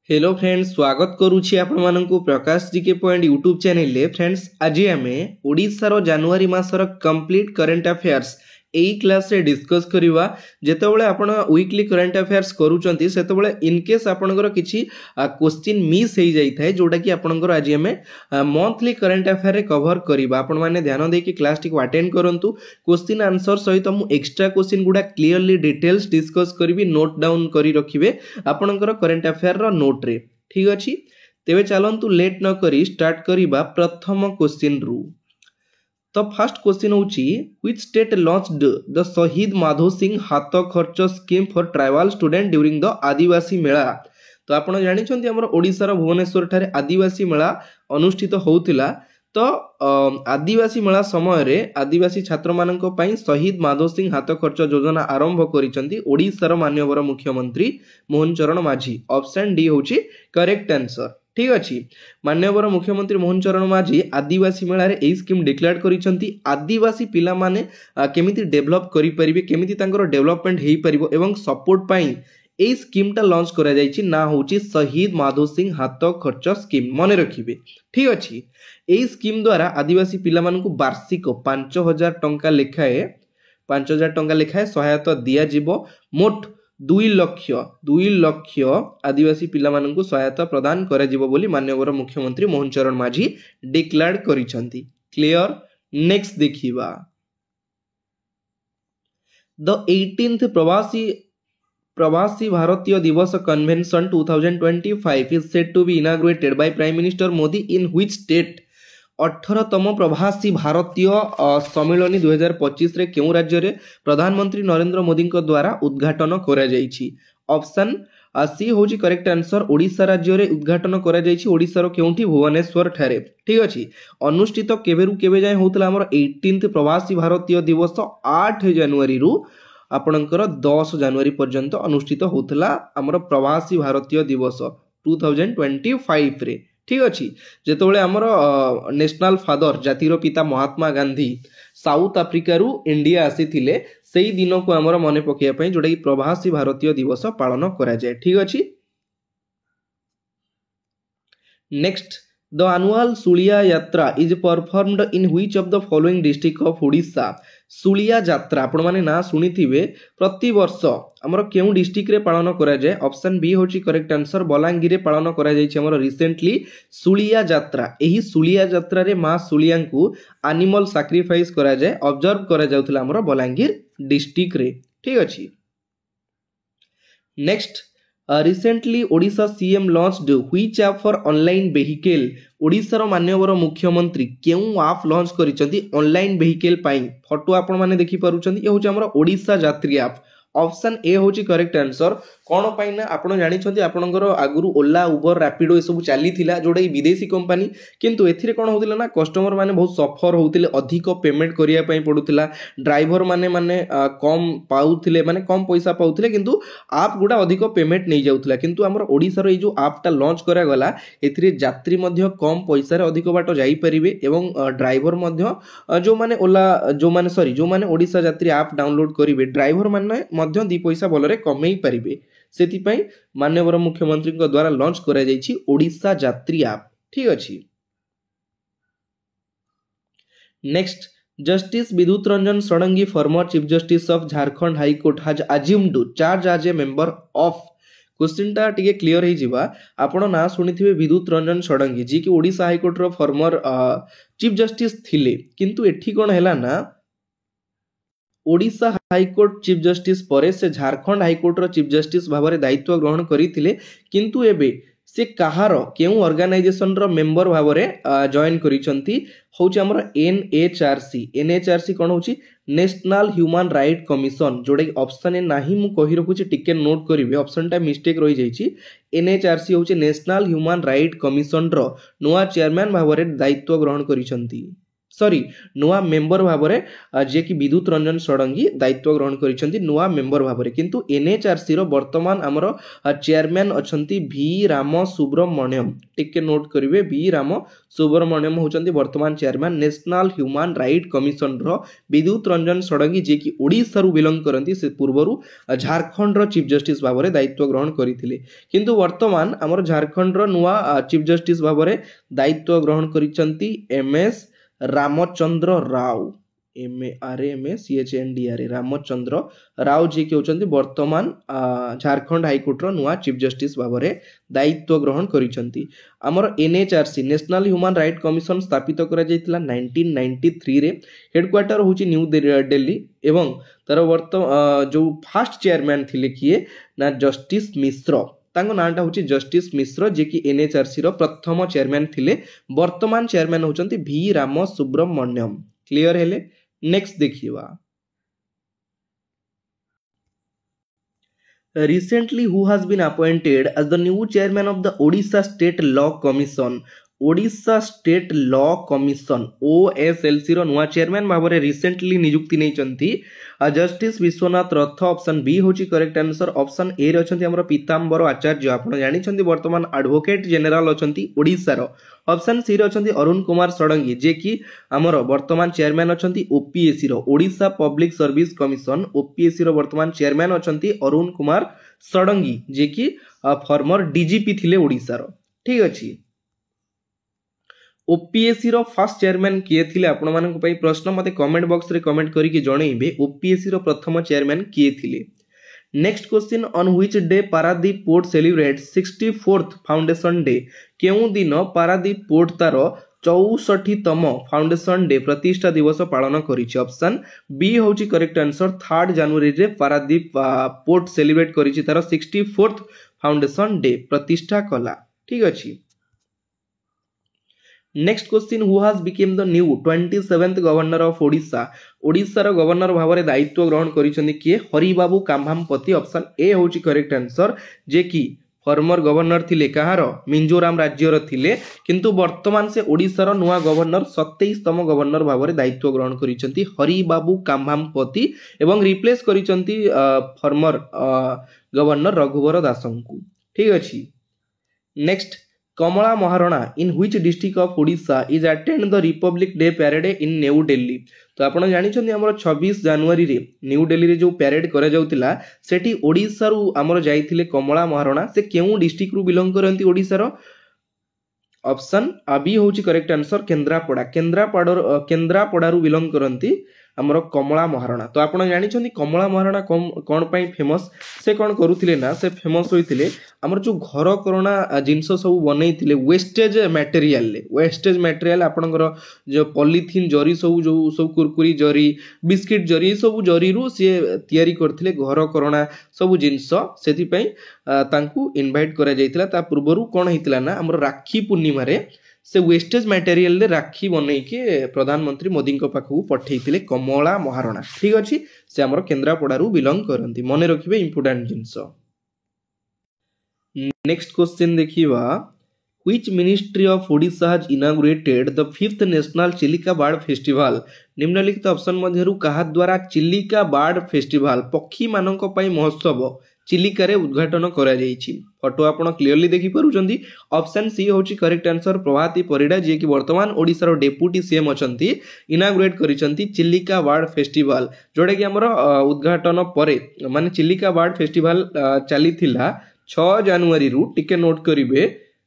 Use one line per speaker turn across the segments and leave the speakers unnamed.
Hello friends, स्वागत करुछि आपण माननकु Prakash GK point YouTube channel ले। फ्रेंड्स, आज आमे ओडिसा रो जनवरी मासर कंप्लीट करंट अफेयर्स एई क्लास रे डिस्कस करिवा। जेतेबेले आपण वीकली करंट अफेयर्स करूचंती सेतेबेले इन केस आपणकर किछि क्वेश्चन मिस हे जाई थाए, जोटा कि आपणकर आज आमे मंथली करंट अफेयर रे कवर करिवा। आपण माने ध्यान दे कि क्लास टिक अटेंड करंतु। क्वेश्चन आंसर सहित मु एक्स्ट्रा क्वेश्चन गुडा क्लियरली डिटेल्स डिस्कस करिवि, नोट डाउन करि रखिबे आपणकर करंट अफेयर रो नोट रे। ठीक अछि, तेबे चलंतु लेट न करी स्टार्ट करिबा प्रथम क्वेश्चन रु। तो फर्स्ट क्वेश्चन होची, which state launched the Shaheed Madho Singh Haath Kharcha scheme for tribal student during the Adivasi Mela. तो आपण जानि छंती हमर ओडिसा रो भुवनेश्वर ठारे आदिवासी मेला अनुष्ठित होउतिला। तो आदिवासी मेला समय रे आदिवासी छात्र मानक पई शहीद माधो सिंह हाथ खर्च योजना आरंभ करिसंती ओडिसा रो माननीय मुख्यमंत्री मोहन चरण माझी। ऑप्शन डी होची करेक्ट आंसर। ठीक अछि, माननीय मुख्यमंत्री मोहन चरण माझी आदिवासी मेला रे एई स्कीम डिक्लेयर करिसंती। आदिवासी पिला माने केमिति डेवलप करि परिबे, केमिति तांकर डेवलपमेंट हेई परिबो एवं सपोर्ट पई एई स्कीम टा लॉन्च करा जायछि। ना होची शहीद माधो सिंह हाथ खर्च स्कीम, मने रखिबे। ठीक अछि, एई स्कीम द्वारा आदिवासी पिला मानकु वार्षिक 5000 टंका लेखाए सहायता दिया जिवो। मोट 2 लक्ष आदिवासी पिला मानकु सहायता प्रदान करा जिवो बोली माननीय मुख्यमंत्री Mohan Charan Majhi declare करिसंती। Clear. Next देखिबा, द 18th प्रवासी भारतीय दिवस convention 2025 is said to be inaugurated by Prime Minister Modi in which state? 18तम प्रवासी भारतीय सम्मेलन 2025 रे केउ राज्य रे प्रधानमंत्री नरेंद्र मोदी को द्वारा उद्घाटन करा जायछि? ऑप्शन सी होची करेक्ट आंसर। ओडिशा राज्य रे उद्घाटन करा जायछि, ओडिसा रो केउठी भुवनेश्वर ठारे। ठीक अछि, अनुष्ठित केबेरु केबे जाय होतला हमर 18th प्रवासी भारतीय दिवस 8 जनवरी रु आपणकर 10 जनवरी पर्यंत अनुष्ठित होतला हमर प्रवासी भारतीय दिवस 2025 रे। ठीक अछि, जेतोले हमर नेशनल फादर जातिर पिता महात्मा गांधी साउथ अफ्रीका रु इंडिया आसीथिले, सेई दिन को हमर मने पकिया पई जोडा कि प्रवासी भारतीय दिवस पालन करा जाय। ठीक अछि, next, the annual Sulia Yatra is performed in which of the following district of Odisha? Sulia Yatra आपण माने ना सुनिथिबे, प्रति वर्ष हमर केउ डिस्ट्रिक्ट रे पालन करा जाय? ऑप्शन बी होची करेक्ट आंसर। बलांगीर रे पालन करा जायछि हमर रिसेंटली सुलिया यात्रा। एही सुलिया यात्रा रे मां सुलियांकु एनिमल सैक्रिफाइस करा जाय, ऑब्जर्व करा जाउतला हमर बलांगीर डिस्ट्रिक्ट रे। ठीक अछि, next, recently Odisha CM launched which app for online vehicle? Odisha रो माननीय मुख्यमंत्री केउ ऐप लॉन्च करिसंती ऑनलाइन वेहिकल पई? फोटो आपण माने देखि पारुचंती, ए होची हमर ओडिशा यात्री ऐप। ऑप्शन ए होची करेक्ट आंसर। कोन पई ना आपण जानि छथि आपणकर आगुरु ओला उबर रैपिडो ए सब चली थिला, जोडा विदेशी कंपनी, किंतु एथिरे कोन होतिला ना कस्टमर माने बहुत सफर होतिले, अधिक पेमेंट करिया पई पडुतिला, ड्राइवर माने कम पाउथिले, माने कम पैसा पाउथिले, किंतु ऐप गुडा अधिक पेमेंट नै जाउथिला। किंतु हमर ओडिसा रो ए जो ऐप टा लॉन्च करा गला, एथिरे यात्री मध्य कम पैसा रे अधिक बाट जाई परिबे एवं ड्राइवर मध्य जो माने ओला जो माने ओडिशा यात्री ऐप डाउनलोड करिवे, ड्राइवर माने मध्य 2 पैसा बोलरे कमेई परिबे। सेति पई माननीय मुख्यमंत्री को द्वारा लॉन्च करा जायछि ओडिशा यात्री ऐप। ठीक अछि, next, justice Vidyut Ranjan Sarangi former chief justice of Jharkhand high court has assumed charge as a member of. Question टा टिके क्लियर हे जिबा। आपण ना सुनिथिबे विद्युत रंजन षडंगी जी कि ओडिशा हाई कोर्ट रो फॉर्मर चीफ जस्टिस थिले, किंतु एठी कोन हैला ना ओडिशा हाईकोर्ट चीफ जस्टिस परे से झारखंड हाईकोर्ट रो चीफ जस्टिस भावरे दायित्व ग्रहण करिथिले, किंतु एबे से कहारो केउ ऑर्गेनाइजेशन रो मेंबर भावरे जॉइन करिसंती? होची हमर एनएचआरसी कोन होची नेशनल ह्यूमन राइट कमिशन, जोडा ऑप्शन ए नाही मु कहि रखुची, टिके नोट करिवे, ऑप्शन टा मिस्टेक रहि जाईची। एनएचआरसी होची नेशनल ह्यूमन राइट कमिशन रो नोआ चेयरमैन भावरे दायित्व ग्रहण करिसंती। सॉरी नुआ मेंबर भाबरे जे कि विद्युत रंजन षडंगी दायित्व ग्रहण करिसेंती नुआ मेंबर भाबरे किंतु एनएचआरसी रो वर्तमान हमरो चेयरमैन अछंती भी राम सुब्रमण्यम टिके नोट करिवे भी राम सुब्रमण्यम होचंती वर्तमान chairman national human right commission रो विद्युत रंजन षडंगी जे कि ओडिसा रु बिलोंग करंती से पूर्वरु झारखंड रो चीफ जस्टिस भाबरे दायित्व ग्रहण करिथिले किंतु वर्तमान हमरो झारखंड रो नुआ चीफ जस्टिस भाबरे दायित्व ग्रहण करिसंती एमएस रामचंद्र राव MARMCHNDR रामचंद्र राव जी के होचंती वर्तमान झारखंड हाईकोर्ट रो नुआ चीफ जस्टिस भाबरे दायित्व ग्रहण करिसंती हमर NHRC national human right commission स्थापित करा जायतिला 1993 रे हेडक्वार्टर होची न्यू दिल्ली एवं तार जो फर्स्ट चेयरमैन थिले किए ना जस्टिस मिश्र तांको नाटा होची जस्टिस मिश्र जे कि एनएचआरसी रो प्रथम चेयरमैन थिले वर्तमान चेयरमैन होचंती भी राम सुब्रमण्यम क्लियर हेले next देखिवा recently who has been appointed as the new chairman of the Odisha State Law Commission Odisha state law commission OSLC रो नुआ चेयरमैन भाबरे रिसेंटली नियुक्ति नै चंती justice Biswanath Rath option B होची करेक्ट आंसर ऑप्शन ए रे अछंती हमर पीतांबर आचार्य आपण जानि छंती वर्तमान एडवोकेट जनरल अछंती ओडिशा रो ऑप्शन सी रे अछंती अरुण कुमार षडंगी जे कि हमर वर्तमान चेयरमैन अछंती ओपीएससी रो Odisha public service commission OPSC रो वर्तमान चेयरमैन अछंती अरुण कुमार षडंगी जे कि फॉर्मर डीजीपी थिले ओडिशा रो ठीक अछि ओपीएससी रो फर्स्ट चेयरमैन किए थिले आपण मानक पई प्रश्न मते कमेंट बॉक्स रे कमेंट करिके जणैबे ओपीएससी रो प्रथम चेयरमैन किए थिले next question on which day Paradip port celebrate 64th foundation day केउ दिन पारादीप पोर्ट तार 64तम फाउंडेशन डे प्रतिष्ठा दिवस पालन करिछि ऑप्शन बी होची करेक्ट आंसर 3 जनवरी रे पारादीप पोर्ट सेलिब्रेट करिछि तार 64th फाउंडेशन डे प्रतिष्ठा कला ठीक अछि next question who has become the new 27th governor of Odisha Odisha रो गवर्नर भाबरे दायित्व ग्रहण करिसंदी किए हरिबाबू काम्भामपति ऑप्शन ए होची करेक्ट आंसर जे कि फॉर्मर गवर्नर थिले कहार मिजोराम राज्य रो थिले किंतु वर्तमान से ओडिशा रो नुआ गवर्नर 27तम गवर्नर भाबरे दायित्व ग्रहण करिसंती हरिबाबू काम्भामपति एवं रिप्लेस करिसंती फॉर्मर गवर्नर रघुवर दासंकु ठीक अछि next Kamala Maharana in which district of Odisha is attend the republic day parade in new Delhi तो आपण जानि छथि हमर 26 जनवरी रे न्यू दिल्ली रे जो पैरेड करा जाउतिला सेठी ओडिशा रु हमर जाइथिले कमला महाराणा से केउ डिस्ट्रिक्ट रु बिलोंग करंती ओडिशा रो ऑप्शन बी होची करेक्ट आंसर केंद्रापड़ा रु बिलोंग करंती हमर कमला महाराणा तो आपण जानि छथि कमला महाराणा कोन पई फेमस से कोन करूथिले ना से फेमस होइथिले हमर जो घर कोरोना जिंस सब बनैथिले वेस्टेज मटेरियल आपनकर जो पॉलीथीन जरी सब जो सब कुरकुरी जरी बिस्किट जरी सब जरी रु से तयारी करथिले घर कोरोना सब जिंस सेति पई तांकू इनवाइट करा जायतिला ता पूर्वरु कोन हितला ना हमर राखी पूर्णिमा रे से वेस्टेज मटेरियल रे राखी बनै के प्रधानमंत्री मोदी को पाखु पठैतिले कमला महाराणा ठीक अछि से हमर केंद्रापड़ा रु बिलोंग करंती मने रखिबे इंपोर्टेंट जिंस नेक्स्ट क्वेश्चन देखिबा which ministry of Odisha has inaugurated the 5th national Chilika bird festival निम्नलिखित ऑप्शन मध्यरु कहा द्वारा चिलिका बर्ड फेस्टिवल पक्षी मानक पई महोत्सव चिलिका रे उद्घाटन करा जायछि फोटो आपण क्लियरली देखि परुचंदी ऑप्शन सी होची करेक्ट आंसर प्रभाती परिडा जे कि वर्तमान ओडिसा रो डेप्यूटी सीएम अछंती इनॉग्रेट करिसंती चिलिका बर्ड फेस्टिवल जोडे कि हमर उद्घाटन परे माने चिलिका बर्ड फेस्टिवल चलीथिला 6 जनवरी रु टिके नोट करिवे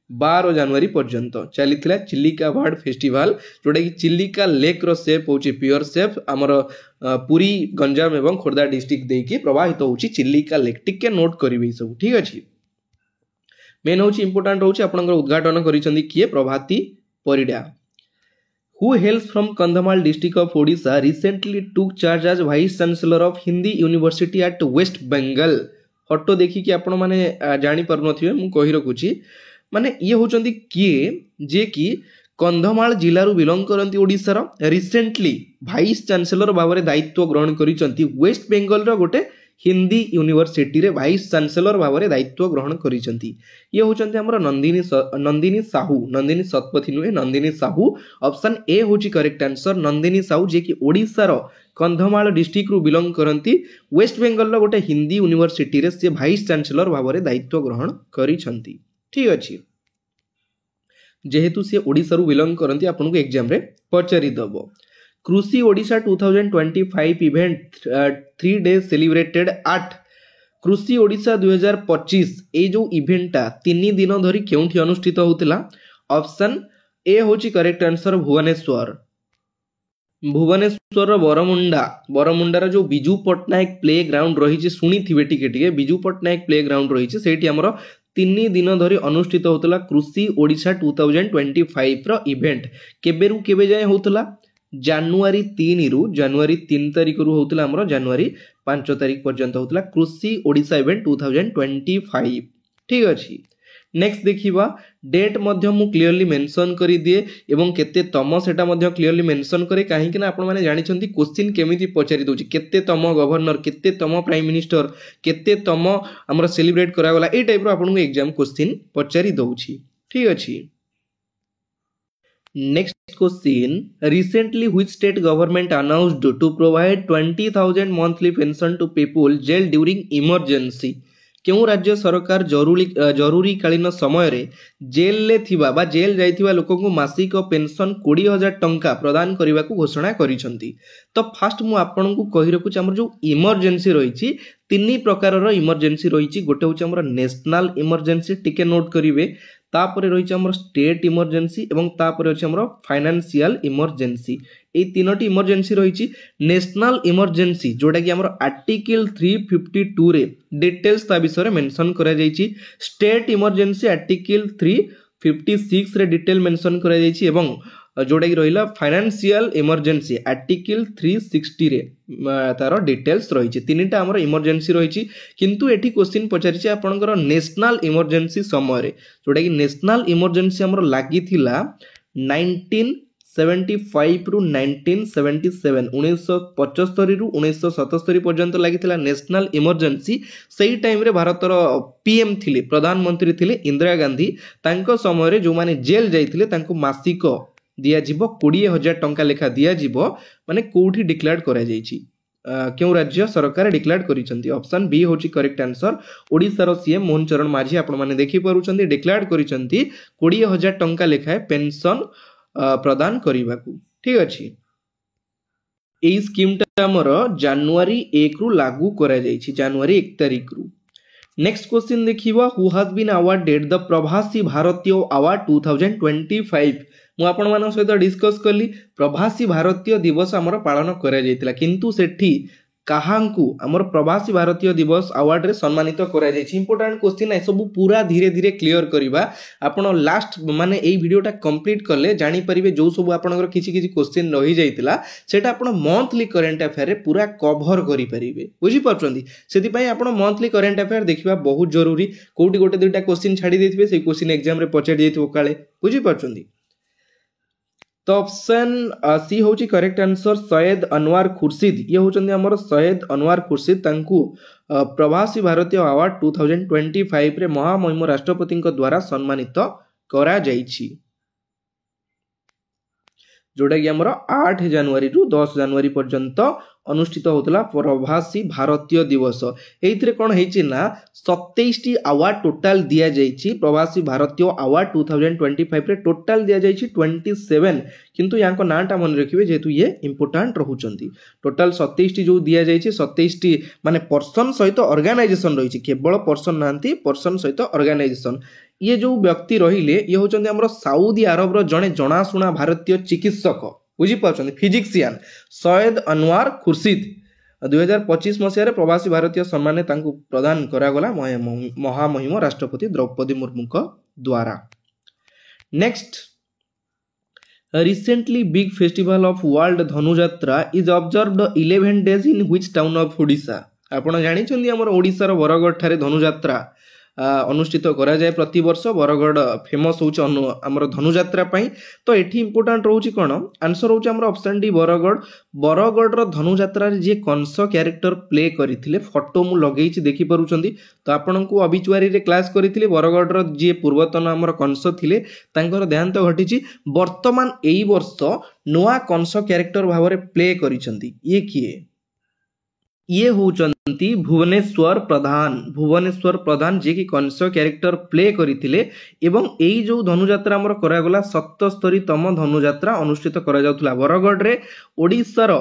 12 जनवरी पर्यंत चलीथिला चिलिका बर्ड फेस्टिवल जोडे कि चिलिका लेक रो शेप होची प्योर शेप हमर पुरी गंजाम एवं खोर्धा डिस्ट्रिक्ट देकी प्रवाहित होची चिलिका लेक टिके नोट करिवे सब ठीक अछि मेन होची इंपोर्टेंट होची आपनकर उद्घाटन करिसंदी किए प्रभाती Parida who hails from Kandhamal district of Odisha recently took charge as vice chancellor of Hindi University at West Bengal photo देखि कि आपण माने जानि परनथिबे मु कहि रखुची माने ये होचंदी किए जे कि कंधमाल जिल्ला रु बिलोंग करंती ओडिसा रो रिसेंटली वाइस चांसलर भाबरे दायित्व ग्रहण करिसंती वेस्ट बेंगल रो गोटे हिंदी यूनिवर्सिटी रे वाइस चांसलर भाव में दायित्व ग्रहण करिसेंती। ये होचंती हमर नंदिनी साहू, नंदिनी शतपथी नुहे, नंदिनी साहू। ऑप्शन ए होची करेक्ट आंसर नंदिनी साहू, जे कि ओडिसा रो कंधमाल डिस्ट्रिक्ट रु बिलोंग करती। वेस्ट बेंगल रो गोटे हिंदी यूनिवर्सिटी रे से वाइस चांसलर भाव में दायित्व ग्रहण करिसेंती। ठीक अछि, जेहेतु से ओडिसा रु बिलोंग करती आपन को एग्जाम रे पचारि दबो। Krushi Odisha 2025 event 3 days celebrated at Krushi Odisha 2025 ए जो इवेंटा 3 दिन धरी केउठी अनुष्ठित होतिला। ऑप्शन ए होची करेक्ट आंसर भुवनेश्वर, भुवनेश्वर बरमुंडा जो बिजू पट्टनायक प्ले ग्राउंड रही शुणी थे टिके बिजू पट्टनायक प्ले ग्राउंड रही से आमर 3 दिन धरी अनुष्ठित होता कृषि ओडिशा 2025 रो इवेंट। केबे रु केबे जाए होता जनवरी 3 तारिख रु होता आमर जनवरी 5 तारिख पर्यंत होता कृषि ओडिशा इवेंट 2025। ठीक अच्छे, नेक्स्ट देखिबा डेट मध्य मु क्लियरली मेंशन करी दिए एवं केते तम सेटा मध्य क्लियरली मेंशन करे काहे ना आपण माने जानि छंती क्वेश्चन केमिति पचारि दोछि केते तम गवर्नर, केते तम प्राइम मिनिस्टर, केते तम हमर सेलिब्रेट करा गला ए टाइप रो आपण को एग्जाम क्वेश्चन पचारि दोछि। ठीक अछि, next question, recently which state government announced to provide 20,000 monthly pension to people jail during emergency. क्यों राज्य सरकार जरूरी कालीन समय रे जेल ले थिबा बा जेल जाइथिबा लोकन को मासिक पेंशन 20,000 टंका प्रदान करने को घोषणा करिसंती। तो फास्ट मु आपन को कहि रखुछि हमर जो इमरजेंसी रहिछि 3 प्रकार रो इमरजेंसी रहिछि। गोटे होछि हमर नेशनल इमरजेंसी, टिके नोट करिवे, तापरे रहिछि हमर स्टेट इमरजेंसी एवं तापरे अछि हमर फाइनेंशियल इमरजेंसी। ए तीनोटी इमरजेंसी रहिछि। नेशनल इमरजेंसी जोटा कि हमर आर्टिकल 352 रे डिटेल्स ता विषय रे मेंशन करा जाइछि। स्टेट इमरजेंसी आर्टिकल 356 रे डिटेल मेंशन करा जाइछि एवं जोटा कि रहिला फाइनेंशियल इमरजेंसी आर्टिकल 360 रे तार डिटेल्स रहिछि। तीनटा हमर इमरजेंसी रहिछि, किंतु एठी क्वेश्चन पचारिछि आपनकर नेशनल इमरजेंसी समय रे जोटा कि नेशनल इमरजेंसी हमर लागि थिला 1975 रु 1977 1975 रु 1977 पर्यंत लागि थिला नेशनल इमरजेंसी। सही टाइम रे भारतर पीएम थिले, प्रधानमंत्री थिले इंदिरा गांधी। तांको समय रे जो माने जेल जाइथिले तांको मासिक दिया जिवो 20,000 टंका लेखा दिया जिवो, माने कोठी डिक्लेयर करा जाइछि। क्यों राज्य सरकार डिक्लेयर करिसंती। ऑप्शन बी होची करेक्ट आंसर ओडिसा रो सीएम मोहन चरण माझी आपण माने देखि परुचंती डिक्लेयर करिसंती 20,000 टंका लेखा पेंशन प्रदान करिबाकू। ठीक अछि, एई स्कीम ता हमर जनवरी 1 रु लागू करा जाइछि, जनवरी 1 तारिख रु। नेक्स्ट क्वेश्चन देखिबा, who has been awarded the Pravasi Bharatiya award 2025। मु आपण मान सहित डिस्कस कली प्रवासी भारतीय दिवस हमर पालन करा जाइतिला, किंतु सेठी काहांकु हमर प्रवासी भारतीय दिवस अवार्ड रे सम्मानित करा जाइछि। इंपोर्टेंट क्वेश्चन है, सब पूरा धीरे धीरे क्लियर करिबा। आपण लास्ट माने एई वीडियोटा कंप्लीट करले जानि परिबे जो सब आपनकर किछि किछि क्वेश्चन रहि जाइतिला सेटा आपण मंथली करंट अफेयर रे पूरा कवर करि परिबे। बुझि परछंती, सेति पई आपण मंथली करंट अफेयर देखिबा बहुत जरूरी। कोठी गोटे दुटा क्वेश्चन छाडी देथिबे, सेई क्वेश्चन एग्जाम रे पचारि देथिबो काले। बुझि परछंती, तो ऑप्शन सी होची करेक्ट आंसर सैयद अनवर खुर्शीद। ये होचंदी हमर सैयद अनवर खुर्शीद, तांकू प्रवासी भारतीय अवार्ड 2025 रे महामहिम राष्ट्रपति द्वारा सम्मानित करा जाइछि, जोटा कि हमर 8 जनवरी रु 10 जनवरी पर्यंत अनुष्ठित होतला प्रवासी भारतीय दिवस। एइथरे कोन हेछि ना 27 टी अवार्ड टोटल दिया जाइछि। प्रवासी भारतीय अवार्ड 2025 रे टोटल दिया जाइछि 27, किंतु यांको नाटा मन रखिबे जेतु ये इंपोर्टेंट रहउचंती। टोटल 27 टी जो दिया जाइछि 27 टी माने पर्सन सहित ऑर्गेनाइजेशन रहिछि, केवल पर्सन नांती, पर्सन सहित ऑर्गेनाइजेशन। ये जो व्यक्ति रहिले ये होचंदी हमर सऊदी अरब रो जणे जणासुना भारतीय चिकित्सक, बुझी पाछन फिजिशियन सैयद अनवर खुर्शीद। 2025 मसीह प्रवासी भारतीय सम्मान तांकु प्रदान करा गला महामहिम राष्ट्रपति द्रौपदी मुर्मू द्वारा। Next, recently big festival of world Dhanu Yatra is observed 11 days in which town of Odisha. आपण जानि छथि हमर ओडिसा रो बरगढ़ ठारे धनुजात्रा अनुष्ठित करा जाए प्रति वर्ष बरगढ़ फेमस होउछ हमर धनुयात्रा पई तो एठी इंपोर्टेंट रहउची कोन आंसर होउछ हमर ऑप्शन डी बरगढ़ रो धनुयात्रा रे जे कंस कैरेक्टर प्ले करिथिले फोटो मु लगेइछि देखि परुचंदी तो आपनकु अबिचुआरी रे क्लास करिथिले बरगढ़ रो जे पूर्वतन हमर कंस थिले तांकर देहांत घटिछि वर्तमान एई वर्ष नोआ कंस कैरेक्टर भाव रे प्ले करिसंती ये किए ये होचंती भुवनेश्वर प्रधान जे कि कंस कैरेक्टर प्ले करिथिले एवं एई जो धनुयात्रा हमर करा गला 77तम धनुयात्रा अनुष्ठित करा जाउतला बरगढ़ रे ओडिसा रो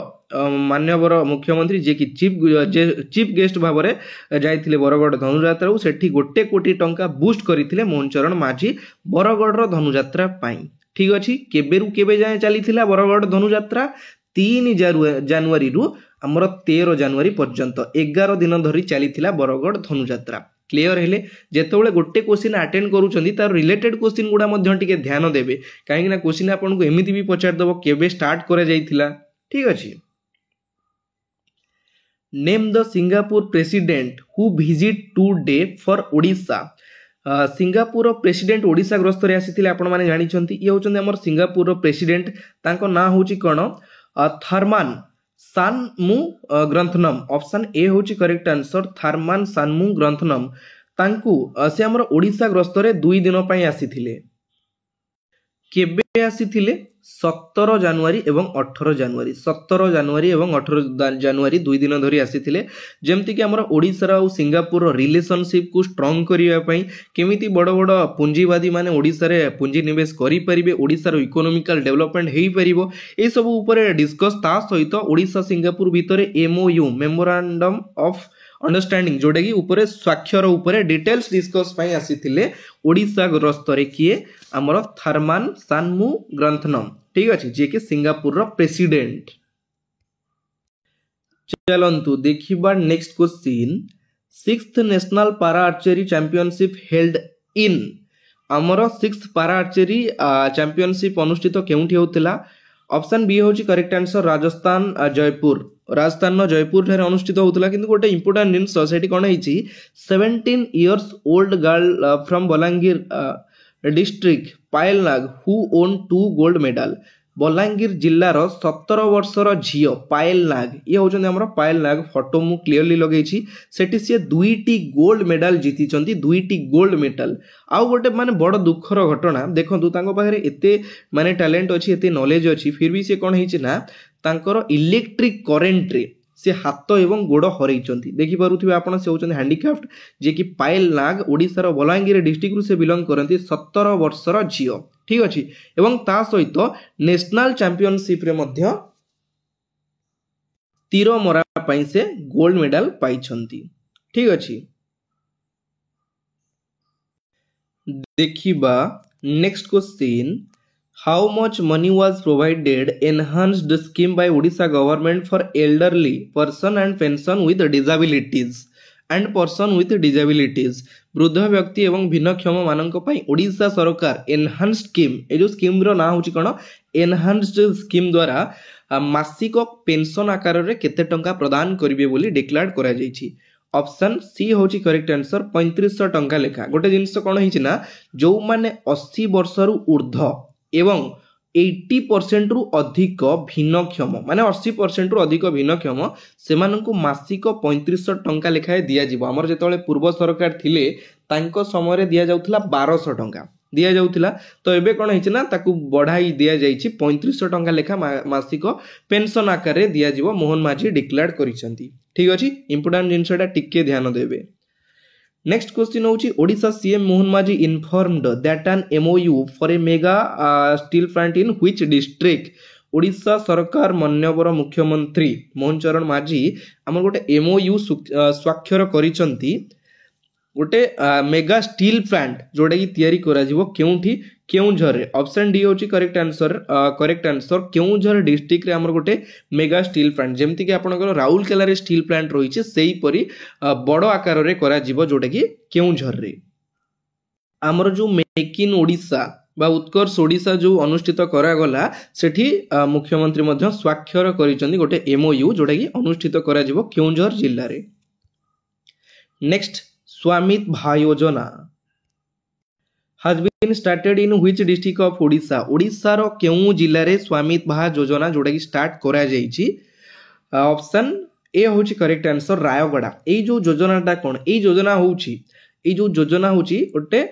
मान्यवर मुख्यमंत्री जे कि चीफ गेस्ट भाव रे जाइथिले बरगढ़ धनुयात्रा सेठी 1 कोटी टंका बूस्ट करिथिले मोहन चरण माझी बरगढ़ रो धनुयात्रा पई ठीक अछि केबेरु केबे जाय चलीथिला बरगढ़ धनुयात्रा 3 जनवरी रु हमर 13 जनवरी पर्यंत 11 दिन धरी चलीथिला बरगढ़ धनुयात्रा क्लियर हेले जेतेबेले गोटे क्वेश्चन अटेंड करूछंदी तार रिलेटेड क्वेश्चन गुडा मध्ये टिके ध्यान देबे काहे ना क्वेश्चन आपन को एमिति भी पचार दबो केबे स्टार्ट करे जाइथिला ठीक अछि name the Singapore president who visit today for Odisha Singapore president Odisha ग्रस्त रे आसीथिले आपण माने जानि छंती ये होचंदी हमर सिंगापुर प्रेसिडेंट तांको ना होची कोन थर्मान सानमु ग्रंथनम ऑप्शन ए होची करेक्ट आंसर थर्मान सानमु ग्रंथनम तांकु से हमर ओडिशा ग्रस्त रे 2 दिन पई आसीथिले केबे आसीथिले 17 जनवरी एवं 18 जनवरी 17 जनवरी एवं 18 जनवरी 2 दिन धरी आसीथिले जेमति कि हमर ओडिसा रा सिंगापुर रिलेशनशिप को स्ट्रांग करिया पई केमिति बड़ बड़ पूंजीवादी माने ओडिसा रे पूंजी निवेश करि परिबे ओडिसा रो इकोनॉमिकल डेवलपमेंट हेई परिबो ए सब ऊपर डिस्कस ता सहित ओडिसा सिंगापुर भितरे एमओयू मेमोरेंडम ऑफ अंडरस्टैंडिंग जोडे कि ऊपर स्वाक्षर ऊपर डिटेल्स डिस्कस पई आसीथिले ओडिसा ग्रस्त रे किए हमर थर्मान सानमु ग्रंथनम ठीक अछि जे कि सिंगापुर रो प्रेसिडेंट चलंतु देखिबा नेक्स्ट क्वेश्चन 6th नेशनल पारा आर्चरी चैंपियनशिप हेल्ड इन हमर 6th पारा आर्चरी चैंपियनशिप अनुष्ठित केउठी होतला ऑप्शन बी होची करेक्ट आंसर राजस्थान जयपुर ठारे अनुष्ठित होतला किंतु गोटे इंपोर्टेंट जिंस सेठी कोन हिची 17 years old girl from Balangir district Payal Nag who won 2 gold medal Balangir जिल्लार 17 वर्षर झियो पायल नाग ये होचंदी हमर पायल नाग फोटो मु क्लियरली लगेछि सेठी से 2टी गोल्ड मेडल जीति चंती 2टी गोल्ड मेडल आउ गोटे माने बड़ दुखर घटना देखंतु तांको पाखरे एते माने टैलेंट अछि एते नॉलेज अछि फिर भी से कोन हिची ना तांकर इलेक्ट्रिक करेंट रे से हाथ एवं गोड़ हरई देखि पारुथिबे आपण से होचंदी हैंडीक्राफ्ट जे कि पायल नाग ओडिसा रो बलांगीर डिस्ट्रिक्ट रु से बिलोंग करंती 17 वर्षर झियो ठीक अछि एवं ता सहित नेशनल चैंपियनशिप रे मध्य तीर मरा पई से गोल्ड मेडल पाई छंती ठीक अछि देखिबा next question How much money was provided enhanced scheme by Odisha government for elderly person and pension with disabilities and person with disabilities वृद्ध व्यक्ति एवं भिन्नक्षम मानक पई ओडिशा सरकार एनहांस स्कीम ए जो स्कीम रो ना होची कोन एनहांस्ड स्कीम द्वारा मासिक पेंशन आकार रे केते टंका प्रदान करिवे बोली डिक्लेयर करा जायछि ऑप्शन सी होची करेक्ट आंसर 3500 टंका लेखा गोटे जिंस कोन हिची ना जो माने 80 वर्ष रु ऊर्ध्व एवं 80% रु अधिक भिन्नक्षम माने 80% रु अधिक भिन्नक्षम सेमानकु मासिक 3500 टंका लेखाए दिया जिवो हमर जेतले पूर्व सरकार थिले तांको समय रे दिया जाउथला 1200 टंका दिया जाउथला तो एबे कोन हिची ना ताकू बढ़ाई दिया जाईची 3500 टंका लेखा मासिक पेंशन आकार रे दिया जिवो मोहन माझी डिक्लेयर करिसंती ठीक अछि इंपोर्टेंट जिंसटा टिके ध्यान देबे नेक्स्ट क्वेश्चन होची Odisha CM Mohan Majhi informed that an MOU for a mega steel plant in which district Odisha सरकार माननीय मुख्यमंत्री मोहन चरण माझी हमर गोटे एमओयू स्वाक्षर करिसंती गोटे मेगा स्टील प्लांट जोडा की तयारी करा जिवो केउठी केउझर रे ऑप्शन डी होची करेक्ट आंसर केउझर डिस्ट्रिक्ट रे हमर गोटे मेगा स्टील प्लांट जेमति कि आपनकर राउरकेला रे स्टील प्लांट रहिছে सेही परी बड़ो आकार रे करा जिवो जोडा की केउझर रे हमर जो मेक इन ओडिशा बा उत्कर्ष ओडिशा जो अनुष्ठित करा गला सेठी मुख्यमंत्री मध्य स्वाक्षर करिसंती गोटे एमओयू जोडा की अनुष्ठित करा जिवो केउझर जिल्ला रे नेक्स्ट स्वामित्भा योजना has been started in which district of Odisha Odisha रो केउ जिल्ला रे स्वामित्भा योजना जोडा की स्टार्ट करा जाईची ऑप्शन ए होची करेक्ट आंसर रायगड़ा ए जो योजनाटा कोन ए योजना होची ओटे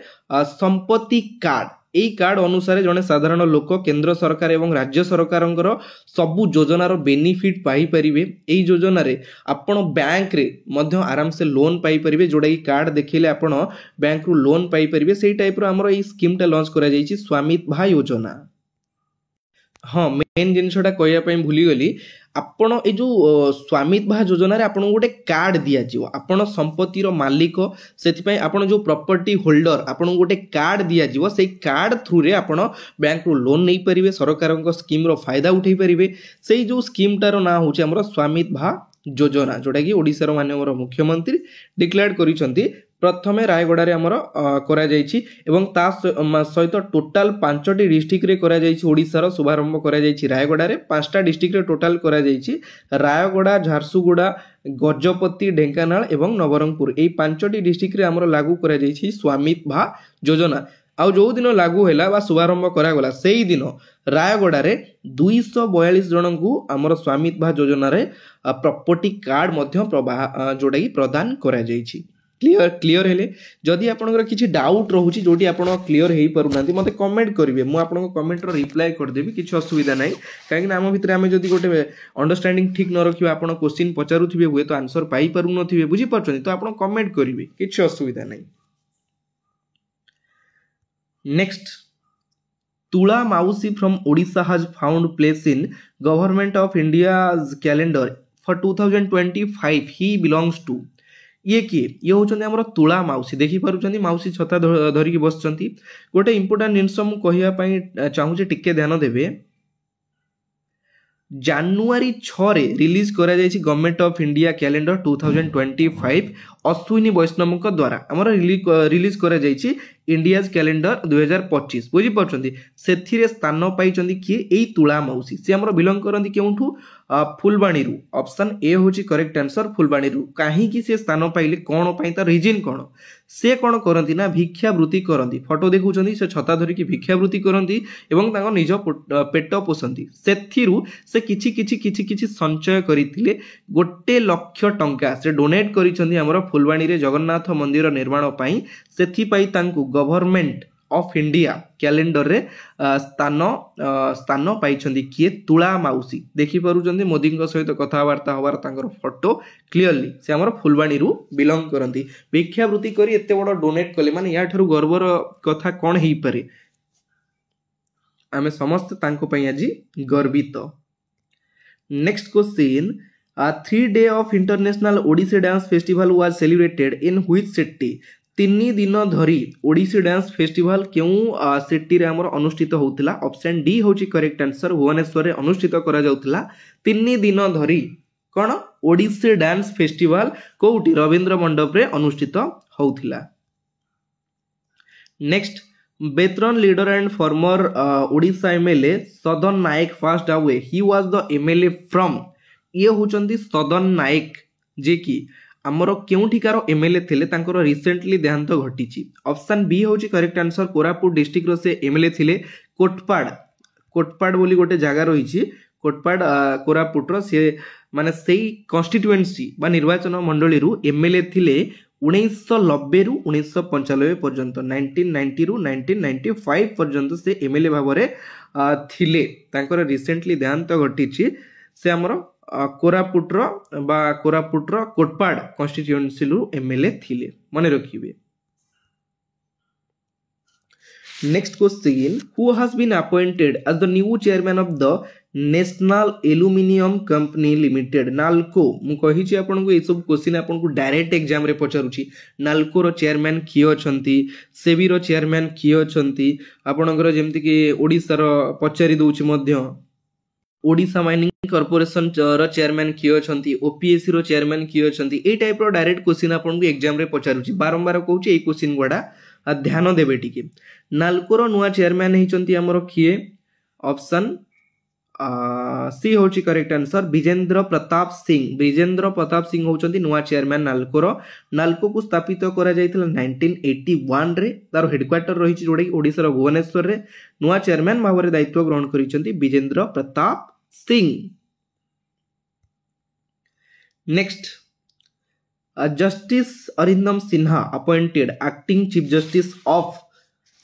संपत्ति कार्ड এই কার্ড অনুসারে জনে সাধারণ লোক কেন্দ্র সরকার এবং রাজ্য সরকারଙ୍କର ସବୁ যোজনার বেনিফিট পাই পারিবে এই যোজনারে আপন ব্যাংক রে ମଧ୍ୟ आराम से लोन पाई परिबे जोडा की कार्ड देखिले आपण बैंक रु लोन पाई परिबे सेही टाइप रो हमरो ई स्कीम टा लॉन्च करा जाईची स्वामित्भा योजना। हाँ मेन जिनसटा कहया पई भूली गली आपण ए जो स्वामित्भा योजना रे आपण गोटे कार्ड दिया जिवो आपण संपत्ति रो मालिक सेति पई आपण जो प्रॉपर्टी होल्डर आपण गोटे कार्ड दिया जिवो सेही कार्ड थ्रू रे आपण बैंक रो लोन नै परिबे सरकारक स्कीम रो फायदा उठै परिबे सेही जो स्कीम टारो ना होचे हमरो स्वामित्भा योजना जोटा कि ओडिसा रो माननीय मुख्यमंत्री डिक्लेयर करिसंती प्रथमे रायगड़ा रे हमर करा जाईची एवं ता सहित टोटल 5टी डिस्ट्रिक्ट रे करा जाईची ओडिसा रो शुभारंभ करा जाईची रायगड़ा रे 5टा डिस्ट्रिक्ट रे टोटल करा जाईची रायगड़ा झारसुगुड़ा गजपति ढेंकानाल एवं नवरंगपुर एई 5टी डिस्ट्रिक्ट रे हमर लागू करा जाईची स्वामित्भा योजना आउ जो दिन लागू हैला बा शुभारंभ करा गला सेही दिन रायगड़ा रे 242 जन को हमर स्वामित्भा योजना रे प्रॉपर्टी कार्ड मध्य जोटा कि प्रदान करा जाईची। क्लियर हेले जदि आपनकर किछि डाउट रहउची जोटी आपण क्लियर हेई परुनांती मते कमेंट करिवे मु आपनको कमेंट रो रिप्लाई कर देबी किछि असुविधा नै काहे कि हम भितर हम जदि गोटे अंडरस्टैंडिंग ठीक न रखिबा आपण क्वेश्चन पचारुथिबे हुए तो आंसर पाई परु नथिबे बुझी परछनी तो आपण कमेंट करिवे किछि असुविधा नै। Next Tula Mausi from Odisha has found place in government of India's calendar for 2025 he belongs to ये किए ये होचंदी हमर तुला माउसी देखि पारुचंदी माउसी छता धरिकी बसचंती गोटे इंपोर्टेंट जिनस मु कहिया पई चाहूचे टिके ध्यान देबे जानुआरी 6 रे रिलीज करा जायछि government of India calendar 2025 Ashwini Vaishnaw द्वारा हमर रिलीज करा जायछि इंडियाज कैलेंडर 2025 बुझी परछंती सेथिरे स्थान पाइचंदी कि एई तुला माउसी से हमर बिलोंग करंती केउठू फुलबाणी रु ऑप्शन ए होची करेक्ट आंसर फुलबाणी रु काहे कि से स्थान पाइले कोन पई त रीजन कोन से कोन करंती ना भिक्षावृत्ति करंती फोटो देखुचंदी से छता धरि कि भिक्षावृत्ति करंती एवं तांको निज पेट पोसंती सेथिरु से किछि संचय करिथिले 1 लाख टंका से डोनेट करिसंदी हमर फुलबाणी रे जगन्नाथ मंदिर निर्माण पई सेथि पई तांको गवर्नमेंट ऑफ इंडिया कैलेंडर रे स्थान पाइछंदी किए तुला माउसी देखि पारुचंदी मोदी सहित कथावार्ता होवार तांकर फोटो क्लियरली से हमर फुलबाणी रु बिलोंग करंती भिक्षावृत्ति करी एते बड़ डोनेट कले माने या ठरु गर्वर कथा कोन हेई पारे आमे समस्त तांको पई आजि गर्वित। Next question 3 day of international Odissi dance festival was celebrated in which city 3 दिन धरी ओडिसी डांस फेस्टिवल केउ सिटी रे हमर अनुष्ठित होउतिला ऑप्शन डी होची करेक्ट आंसर भुवनेश्वर रे अनुष्ठित करा जाउतिला 3 दिन धरी कोन ओडिसी डांस फेस्टिवल कोउटी रविंद्र मंडप रे अनुष्ठित होउतिला। Next veteran leader and former Odisha MLA Sadan Nayak passed away he was the MLA from ये होचंदी सदन नायक जे कि आमर केउठिकार एमएलए थिले तांकर रिसेंटली देहांत घटिची ऑप्शन बी होची करेक्ट आंसर कोरापुट डिस्ट्रिक्ट रो से एमएलए थिले कोटपाड बोली गोटे जगह रहिची कोटपाड कोरापुट रो से माने सेही कॉन्स्टिट्यूएंसी बा निर्वाचन मंडली रु एमएलए थिले 1990 रु 1995 पर्यंत 1990 रु 1995 पर्यंत से एमएलए भाबरे थिले तांकर रिसेंटली देहांत घटिची से हमर कोरापुटर कोटपाड कॉन्स्टिट्यूएंसी रु एमएलए थिले मने रखिबे। Next question who has been appointed as the new chairman of the national aluminium company limited Nalco मु कहि छी आपन को ए सब क्वेश्चन आपन को डायरेक्ट एग्जाम रे पचारुची नाल्को रो चेयरमैन कियो अछंती सेबी रो चेयरमैन कियो अछंती आपनकर जेमति कि ओडिसा रो पचारि दोउची मध्य ओडिशा माइनिंग कॉर्पोरेशन रो चेयरमैन कियो अछंती ओपीएससी रो चेयरमैन कियो अछंती ए टाइप रो डायरेक्ट क्वेश्चन आपन को एग्जाम रे पचारुची बारंबार कहूची ए क्वेश्चन गुडा ध्यान देबे टिके नाल्को रो नुवा चेयरमैन हिचंती हमरो किए ऑप्शन सी होची करेक्ट आंसर विजेंद्र प्रताप सिंह होचंती नुआ चेयरमैन नालकोर नालको को स्थापित करा जायतिला 1981 रे तार हेडक्वार्टर रही जोड़ा ओडिशा भुवनेश्वर रे नुआ चेयरमैन भाव दायित्व ग्रहण करिसेंती Vijendra Pratap Singh. Next justice Arindam Sinha appointed acting chief justice of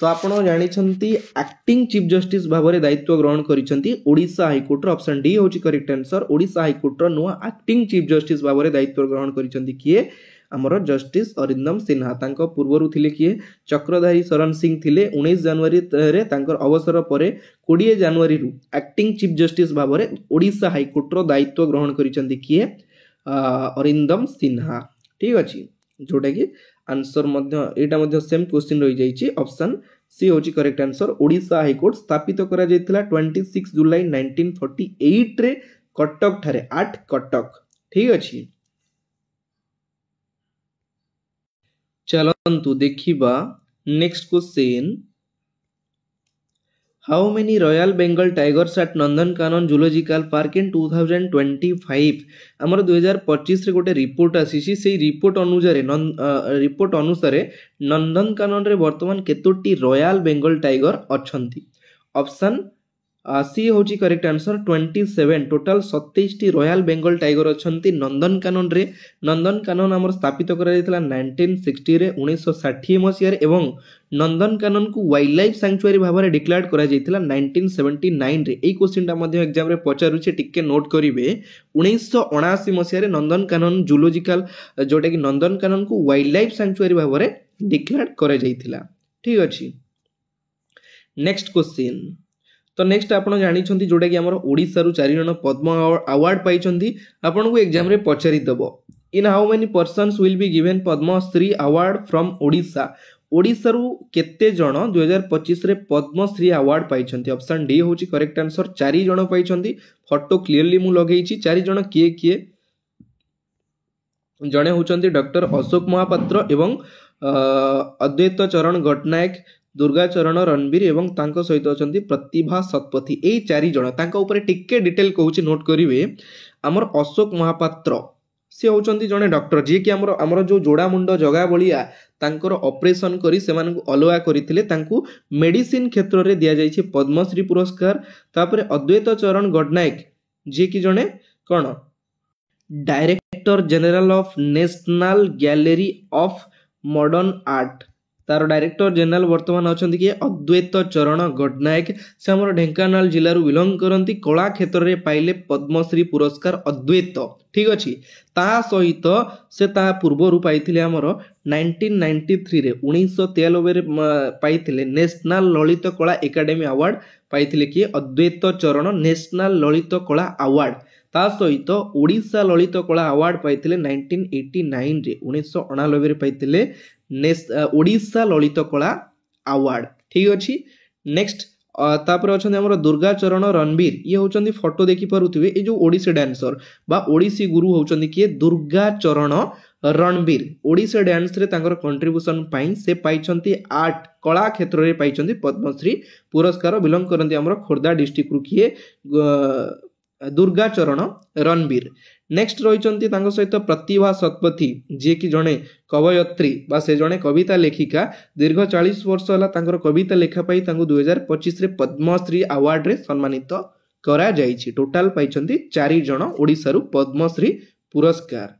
तो आपण जानिछंती एक्टिंग चीफ जस्टिस भाव दायित्व ग्रहण करिसेंती ओडिशा हाईकोर्ट ऑप्शन डी होची करेक्ट आंसर ओडिशा हाईकोर्ट नुआ एक्टिंग चीफ जस्टिस भाव दायित्व ग्रहण करिसेंती किए आमर जस्टिस अरिंदम सिन्हा तांको पूर्वरु थिले किए चक्रधारी शरण सिंह थिले 19 जनवरी रे तांकर अवसर परे 20 जनवरी रु एक्टिंग चीफ जस्टिस भाव ओडिशा हाईकोर्ट रो दायित्व ग्रहण करिसेंती किए अरिंदम सिन्हा ठीक अछि जोटा कि आंसर एटा सेम क्वेश्चन रही जाइए ऑप्शन सी होची करेक्ट आंसर ओडिशा हाईकोर्ट स्थापित करा जायतिला 26 जुलाई 1948 रे कटक ठारे आट कटक ठीक अछि। चलंतु देखिबा next question how many royal Bengal tigers at Nandankanan zoological park in 2025 आमर 2025 रे गोटे रिपोर्ट आसीची से रिपोर्ट अनुसार नंदनकानन रे वर्तमान केतोटी रॉयल बेंगल टाइगर अछंती ऑप्शन सी होची करेक्ट आंसर 27 टोटल 27 टी रॉयल बेंगल टाइगर अछंती नंदनकानन आमर स्थापित करा जायतिला 1960 रे 1960 मसिया रे एवं नंदनकानन को वाइल्ड लाइफ सैंक्चुअरी भाव में डिक्लेयर करा जायतिला 1979 रे एई क्वेश्चनटा मध्ये एग्जाम रे पचारुचे टिके नोट करिवे 1979 मसिया रे नंदनकानन जूलॉजिकल जोटा कि नंदनकानन को वाइल्ड लाइफ सैंक्चुअरी भाव में डिक्लेयर करा जायतिला ठीक अछि। नेक्स्ट क्वेश्चन तो नेक्स्ट आपण जानिछंती जोटा कि हमर ओडिसा रु 4 जण पद्म अवार्ड पाइछंती आपण को एग्जाम रे पचारि दबो in how many persons will be given Padma Shri award from Odisha Odisha रु केते जण 2025 रे पद्मश्री अवार्ड पाइछंती ऑप्शन डी होची करेक्ट आंसर 4 जण पाइछंती फोटो क्लियरली मु लगेइची 4 जण किए जणे होचंती डॉक्टर अशोक महापात्र एवं अद्वैत चरण गटनायक दुर्गा चरण रणबीर एवं तांको सहित अछंती प्रतिभा शतपथी ए 4 जण तांको ऊपर टिके डिटेल कहूची नोट करिवे हमर अशोक महापात्र से होचंती जणे डॉक्टर जे कि हमर जो जोड़ा मुंड जगा बलिया तांकर ऑपरेशन करी से मानकु अलवा करिथिले तांकु मेडिसिन क्षेत्र रे दिया जायछि पद्मश्री पुरस्कार तापर अद्वैत चरण गडनायक जे कि जणे कोन director general of national gallery of modern art तार डायरेक्टर जनरल वर्तमान अछंती कि अद्वैत चरण गडनायक से हमर ढेंकानाल जिल्ला रु बिलोंग करंती कला क्षेत्र रे पाइले पद्मश्री पुरस्कार अद्वैत ठीक अछि ता सहित से ता पूर्व रु पाइथिले हमर 1993 रे 1993 रे पाइथिले नेशनल ललित कला एकेडमी अवार्ड पाइथिले कि अद्वैत चरण नेशनल ललित कला अवार्ड ता सहित ओडिशा ललित कला अवार्ड पाइथिले 1989 रे 1989 रे पाइथिले ओडिशा ललित कला अवार्ड ठीक अछि। नेक्स्ट तापर अछन हमर दुर्गा चरण रणबीर ये होचंदी फोटो देखि पारुथिबे ए जो ओडिसी डांसर बा ओडिसी गुरु होचंदी कि दुर्गा चरण रणबीर ओडिसी डांस रे तांकर कंट्रीब्यूशन पाइन से पाइछंती आर्ट कला क्षेत्र रे पाइछंती पद्मश्री पुरस्कार बिलोंग करंती हमर खोर्धा डिस्ट्रिक्ट रु किए दुर्गा चरण रणबीर। नेक्स्ट रही सहित प्रतिभा शतपथी जी कि जड़े कवयत्री बा से जड़े कविता लेखिका दीर्घ 40 वर्ष है कविता लेखा पाई 2025 रे पद्मश्री अवार्ड रे सम्मानित करा जाइछि टोटाल पाइछंती 4 जण ओडिसा रु पद्मश्री पुरस्कार।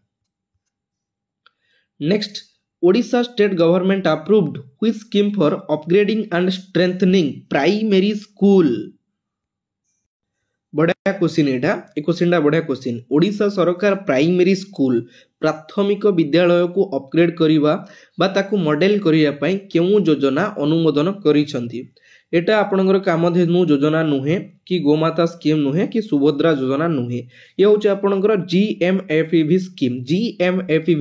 Next Odisha state government approved which scheme for upgrading and strengthening primary school बढ़िया क्वेश्चन एटा ए क्वेश्चनटा बढ़िया क्वेश्चन ओडिशा सरकार प्राइमरी स्कूल प्राथमिक विद्यालय को अपग्रेड करिवा बा ताकू मॉडल करिया पई केउ योजना अनुमोदन करिसंती एटा आपनकर कामधेनु योजना नुहे कि गोमाता स्कीम नुहे कि सुभद्रा योजना नुहे ये होची आपनकर जीएमएफईवी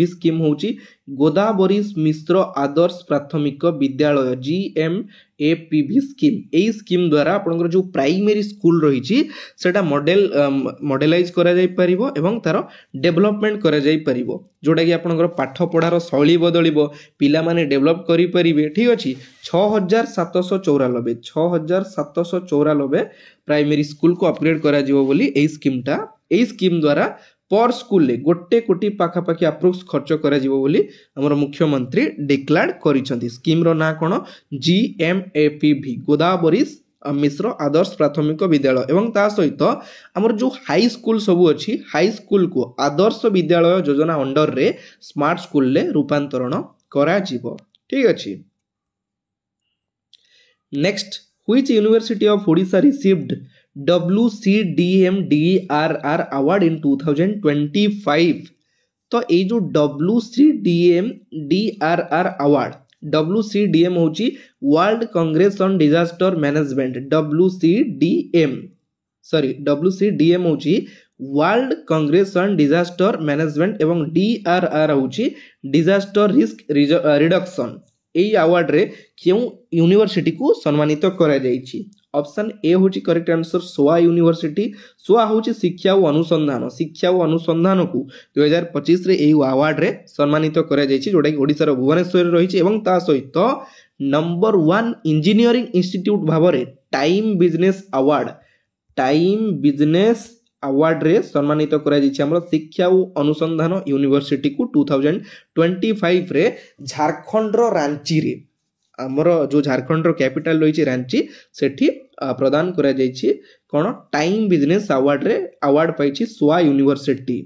स्कीम होची गोदावरी मिश्र आदर्श प्राथमिक विद्यालय जीएमएफईवी स्कीम एई स्कीम द्वारा आपनकर जो प्राइमरी स्कूल रहिची सेटा मॉडलाइज करा जाई परिबो एवं तार डेवलपमेंट करा जाई परिबो बदलिबो जोटा कि आपनकर पाठ पढ़ार शैली बदलिबो पिला माने डेवलप करि परिबे ठीक अछि 6794 प्राइमरी स्कूल को अपग्रेड करा जिवो बोली एई स्कीम द्वारा पर स्कूल ले गोटे कोटी पाखापाखि अप्रोक्स खर्च करा जिवो बोली हमर मुख्यमंत्री डिक्लेयर करिसंती स्कीम रो ना कोन GMAPV गोदावरी मिश्र आदर्श प्राथमिक विद्यालय एवं ता सहित आमर जो हाई स्कूल सब अच्छी हाई स्कूल को आदर्श विद्यालय योजना अंडर रे स्मार्ट स्कूल ले रूपांतरण करा जिवो ठीक अछि next which university of Odisha received WCDM-DRR award in 2025 तो ये जो WCDM-DRR अवार्ड WCDM होची world Congress on disaster management WCDM होची world Congress on disaster management एवं DRR होची डिजास्टर रिस्क रिडक्शन एई अवार्ड रे क्यों यूनिवर्सिटी को सम्मानित करा जायछि ऑप्शन ए होची करेक्ट आंसर सोआ यूनिवर्सिटी सोआ होची शिक्षा और अनुसंधान को 2025 रे एई अवार्ड रे सम्मानित करा जायछि जोटा कि ओडिसा रो भुवनेश्वर रे रहिछि एवं ता सहित नंबर 1 इंजीनियरिंग इंस्टीट्यूट भाबरे टाइम बिजनेस अवार्ड रे सम्मानित करा जायछि हमर शिक्षा और अनुसंधान यूनिवर्सिटी को 2025 रे झारखंड रो रांची रे हमर जो झारखंड रो कैपिटल रही रांची सेठी प्रदान करा जायछि कोन टाइम बिजनेस अवार्ड रे अवार्ड पाइछि सोआ यूनिवर्सिटी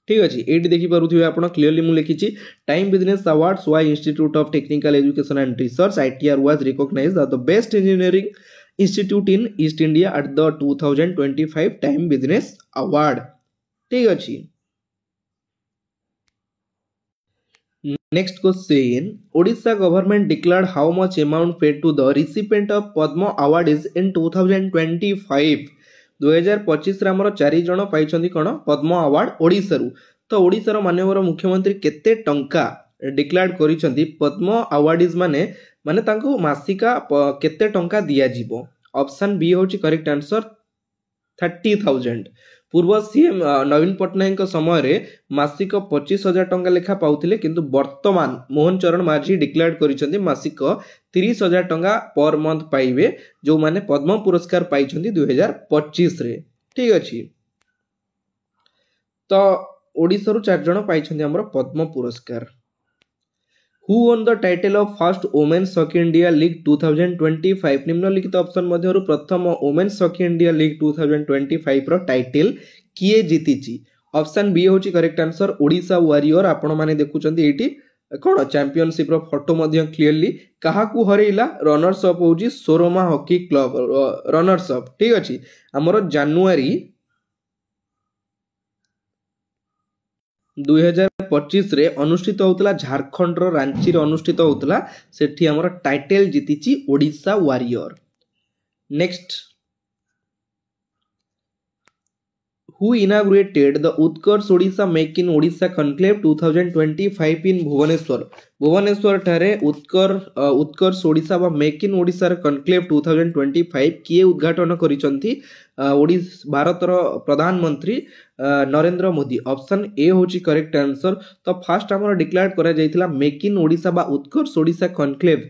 ठीक अछि एटी देखि पारुथिबे आपण क्लियरली मु लिखिछि time business award SOA institute of technical education and research ITR was recognized as the best engineering institute in east India at the 2025 time business award ठीक अछि Next question, Odisha government declared how much amount paid to the recipient of Padma Award is in 2025 2025 रे हमर 4 जण पाइछन्ती कोन पद्म award Odisha रु तो ओडिसा रो माननीय मुख्यमंत्री केते टंका डिक्लेयर करिसंती पद्म अवार्डीज माने तांको मासिका केते टंका दिया जिवो ऑप्शन बी होची करेक्ट आंसर 30,000 पूर्व सीएम नवीन पट्टनायक समय रे मासिक 25,000 टंका लेखा पाउथिले किंतु वर्तमान मोहन चरण माझी डिक्लेयर करिसंती मासिक 30,000 टंका पर मंथ पाइबे जो माने पद्म पुरस्कार पाइछंती 2025 रे ठीक अछि तो ओडिसा रु 4 जण पाइछंती हमर पद्म पुरस्कार Who won the title of first Women's Hockey India League 2025 निम्नलिखित ऑप्शन मध्यरु प्रथम Women's Hockey India League 2025 रो टाइटल किए जीतिची ऑप्शन बी होची करेक्ट आंसर ओडिशा वॉरियर आपण माने देखुचंती एटी कोन चैंपियनशिप रो फोटो मध्य क्लियरली काहा को हरेइला रनर्स अप होची सोरोमा हॉकी क्लब रनर्स अप ठीक अछि हमरो जनवरी 2025 रे अनुष्ठित होतला झारखंड रो रांची रे अनुष्ठित होतला सेठी हमर टाइटल जीतिची Odisha warrior next Who inaugurated the Utkarsh Odisha Make in Odisha Conclave 2025 in Bhubaneswar Bhubaneswar ठारे उत्कर्ष ओडिशा बा मेक इन ओडिशा कनक्लेव 2025 किए उद्घाटन करिसंती भारत रो प्रधानमंत्री नरेंद्र मोदी ऑप्शन ए होची करेक्ट आंसर तो फास्ट हमर डिक्लेयर करा जायतिला मेक इन ओडिशा बा उत्कर्ष ओडिशा कनक्लेव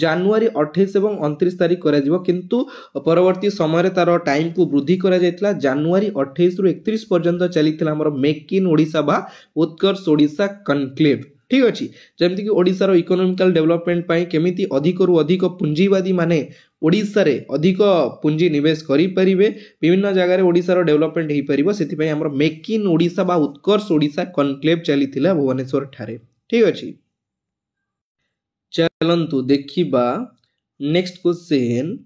जनवरी 28 एवं 29 तारिख करा जिवो किंतु परवर्ती समय रे तार टाइम को वृद्धि करा जायतिला जनवरी 28 रु 31 पर्यंत चलितिला हमर मेक इन ओडिशा बा उत्कर्ष ओडिशा कनक्लेव ठीक अछि जेमति कि ओडिसा रो इकोनॉमिकल डेवलपमेंट पई केमिति अधिक रु अधिक पूंजीवादी माने ओडिसा रे अधिक पूंजी निवेश करि परिबे विभिन्न जगह रे ओडिसा रो डेवलपमेंट हेई परिबो सेति पई हमर मेक इन ओडिशा बा उत्कर्ष ओडिशा कनक्लेव चलिथिला भुवनेश्वर ठारे ठीक अछि चलंतु देखिबा next question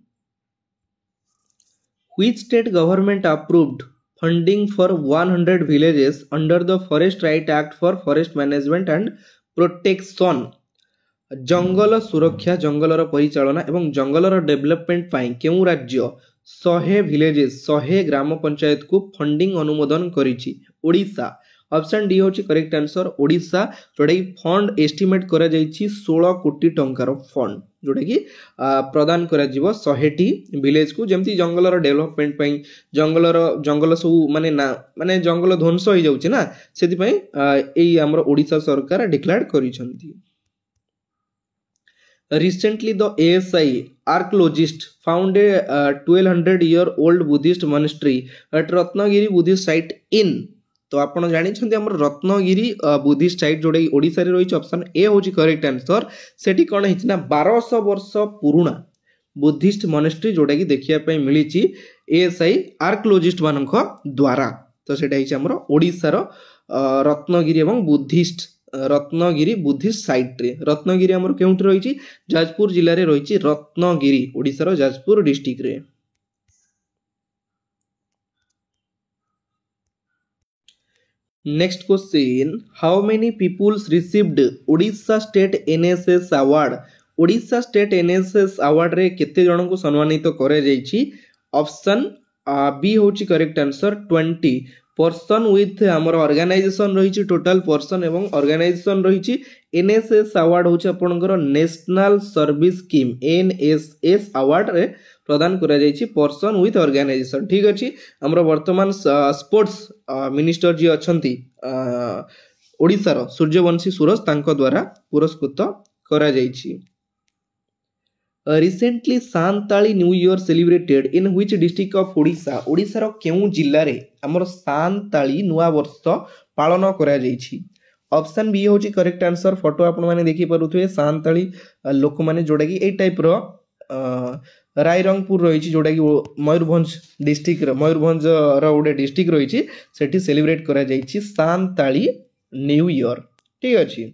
which state government approved funding for 100 villages under the Forest Right Act for forest management and protection जंगल सुरक्षा जंगलर परिचालना एवं जंगलर डेवलपमेंट पाई केउ राज्य 100 विलेजेस 100 ग्राम पंचायत को फंडिंग अनुमोदन करिछि ओडिशा ऑप्शन डी होची करेक्ट आंसर ओडिशा जोटा कि फंड एस्टिमेट करा जायछि 16 कोटी टंकार फंड जोटा कि प्रदान करा जिवो 100टी विलेज को जेमती जंगलर डेवलपमेंट पई जंगल सब माने जंगल ध्वंस हो जाउछि ना सेति पई एई हमर ओडिशा सरकार declare करिसंती। Recently, the ASI archaeologist found a 1200-year-old Buddhist monastery at Ratnagiri Buddhist site in तो आपण जानिछन्ती हमर रत्नगिरी बुद्धिस्ट साइट जोडे ओडिसा रे रहिछ ऑप्शन ए होची करेक्ट आंसर सेठी कोन हिचना 1200 वर्ष पुराना बुद्धिस्ट मोनास्ट्री जोडा कि देखिया पई मिलिछि एएसआई आर्कियोलॉजिस्ट मानक द्वारा तो सेटा हिच हमर ओडिसा रो रत्नगिरी एवं बुद्धिस्ट रत्नगिरी बुद्धिस्ट साइट रे रत्नगिरी हमर केउंट रहिछि जाजपुर जिल्ला रे रहिछि रत्नगिरी ओडिसा रो जाजपुर डिस्ट्रिक्ट रे। Next question, how many peoples received Odisha State NSS Award? Odisha State NSS Award रे केते जन को सम्मानित करे जाइछि ऑप्शन बी होची करेक्ट आंसर 20 पर्सन विथ हमर ऑर्गेनाइजेशन रहिछि टोटल पर्सन एवं ऑर्गेनाइजेशन रहिछि एनएसएस अवार्ड होची आपनकर national service scheme NSS award रे प्रदान करा जाइछि पर्सन विथ ऑर्गेनाइजेशन ठीक अछि हमर वर्तमान स्पोर्ट्स मिनिस्टर जी अछंती ओडिसा रो सूर्यवंशी सुरज तांको द्वारा पुरस्कृत करा जाइछि। Recently Santali new year celebrated in which district of Odisha Odisha रो केउ जिल्ला रे हमर सांताली नुआ वर्ष पालन करा जाइछि ऑप्शन बी होची करेक्ट आंसर फोटो आपण माने देखि परुथुए सांताली लोक माने जोडा कि ए टाइप रो रायरंगपुर रहिछि जोडा कि मयूरभंज डिस्ट्रिक्ट रो मयूरभंज रो ओडे डिस्ट्रिक्ट रहिछि सेठी सेलिब्रेट करा जाइछि सांताली न्यू ईयर ठीक अछि।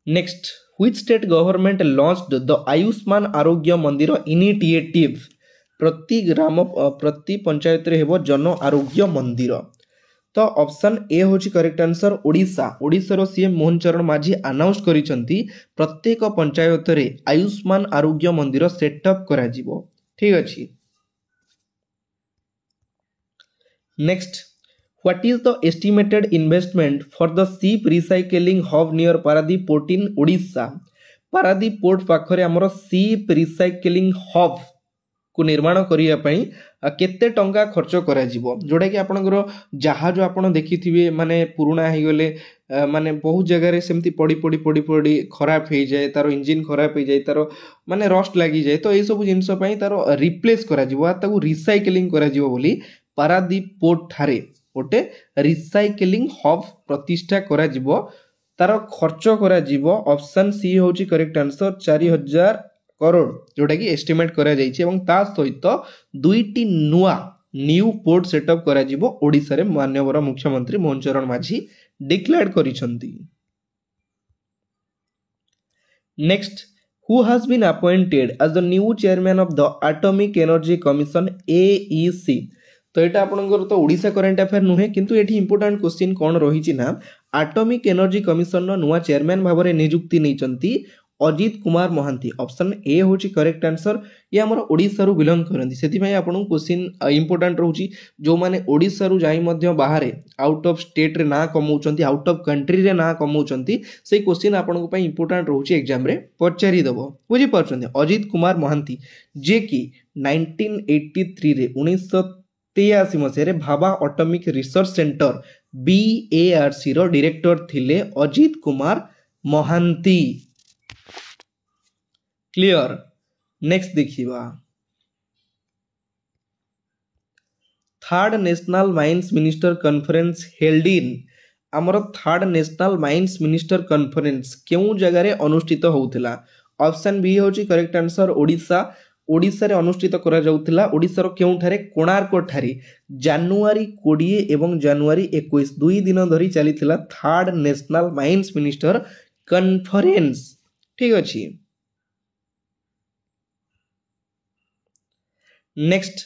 Next Which state government launched the Ayushman आरोग्य मंदिर इनिशिएटिव प्रति पंचायत रे हेबो जन आरोग्य मंदिर तो ऑप्शन ए होची करेक्ट आंसर ओडिशा ओडिसा रो सीएम मोहन चरण माझी अनाउंस करिसंती प्रत्येक पंचायत रे आयुष्मान आरोग्य मंदिर सेटअप करा जिवो ठीक अछि। Next What is the estimated investment for the ship recycling hub near Paradip Port in Odisha? Paradip Port पाखरे हमरो ship recycling hub को निर्माण करिया पई केते टंका खर्च करा जिवो जोडा कि आपनकर जहाज आपण देखिथिबे माने पुराना हे गले माने बहुत जगह रे सेमती पड़ी खराब हे जाय तारो इंजन खराब हे जाय तारो माने रस्ट लागि जाय तो ए सब जिंस पई तारो रिप्लेस करा जिवो ताको रिसाइक्लिंग करा जिवो बोली पारादीप पोर्ट थारे गोटे रिसाइक्लिंग हब प्रतिष्ठा करा जिवो तार खर्च करा जिवो ऑप्शन सी होची करेक्ट आंसर 4000 करोड़ जोटा कि एस्टिमेट करा जाइछि एवं ता सहित दुईटी नुआ न्यू पोर्ट सेटअप करा जिवो ओडिसा रे माननीय मुख्यमंत्री मोहन चरण माझी डिक्लेयर करिसंती। Next who has been appointed as the new chairman of the Atomic Energy Commission AEC तो एटा आपनकर तो ओडिसा करंट अफेयर नुहे किंतु एठी इंपोर्टेंट क्वेश्चन कोन रहिछि ना एटॉमिक एनर्जी कमिशन नो नुवा चेयरमैन भाबरे नियुक्ति नैचंती अजित कुमार महांती ऑप्शन ए होची करेक्ट आंसर ये हमर ओडिसा रु बिलोंग करंती सेति भाई आपन क्वेश्चन इंपोर्टेंट रहउची जो माने ओडिसा रु जाई मध्य बाहरे आउट ऑफ स्टेट रे ना कमौचंती आउट ऑफ कंट्री रे ना कमौचंती सेही क्वेश्चन आपन को पई इंपोर्टेंट रहउची एग्जाम रे पचारि दबो बुझी परचंती अजित कुमार महांती जे कि 1983 रे 1983 मसीह Bhabha atomic research centre BARC रो डायरेक्टर थिले अजित कुमार महांती क्लियर। नेक्स्ट देखिबा third national mines minister conference held in हमर third national mines minister conference केउ जगह रे अनुष्ठित होउथिला ऑप्शन बी होची करेक्ट आंसर ओडिशा ओडिसा रे अनुष्ठित करा जाउथिला ओडिसा रो केउठारे कोणार्क ठारे जनवरी 20 एवं जनवरी 21 दुई दिन धरी चलीथिला third national mines minister conference ठीक अछि। Next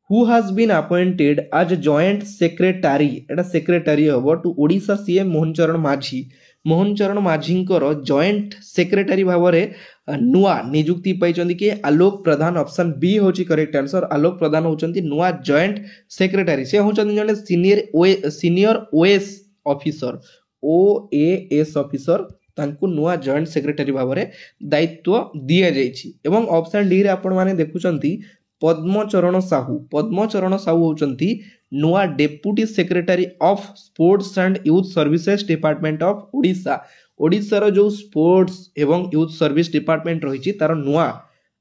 who has been appointed as joint secretary एटा सेक्रेटरी हबो टू ओडिसा सीएम मोहन चरण माझी मोहन चरण माझी जॉइंट सेक्रेटरी भाव में नुआ नियुक्ति पाई कि आलोक प्रधान ऑप्शन बी हूँ करेक्ट आंसर आलोक प्रधान होती नुआ जॉइंट सेक्रेटरी से होती जड़े senior OS officer OAS officer तांकु नुआ जॉइंट सेक्रेटरी भाव में दायित्व दि जाइए। ऑप्शन डी रे आपण माने देखुचंती पद्मचरण साहू होचंती नुआ deputy secretary of sports and youth services department of Odisha. ओडिशार जो स्पोर्ट्स एवं यूथ सर्विस डिपार्टमेंट रही तार नुआ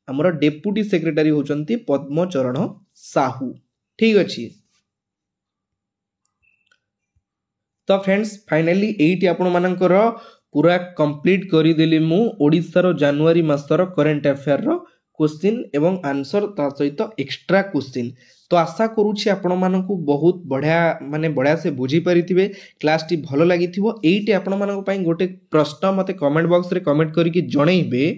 आमर डेप्यूटी सेक्रेटरी होचंती पद्मचरण साहू। ठीक अच्छे तो फ्रेंड्स फाइनली एइटी आपण मानकर पूरा कंप्लीट करदेली मु ओडिशार जनवरी मासर करेंट अफेयर रो क्वेश्चन एवं आंसर ता सहित एक्स्ट्रा क्वेश्चन। तो आशा करूछि आपण मानकु बहुत बढ़िया माने बढ़िया से बुझी परिथिबे क्लास टी भलो लागिथिबो। एइटी आपण मानक पई गोटे प्रश्न मते कमेंट बॉक्स रे कमेंट करिकि जणैबे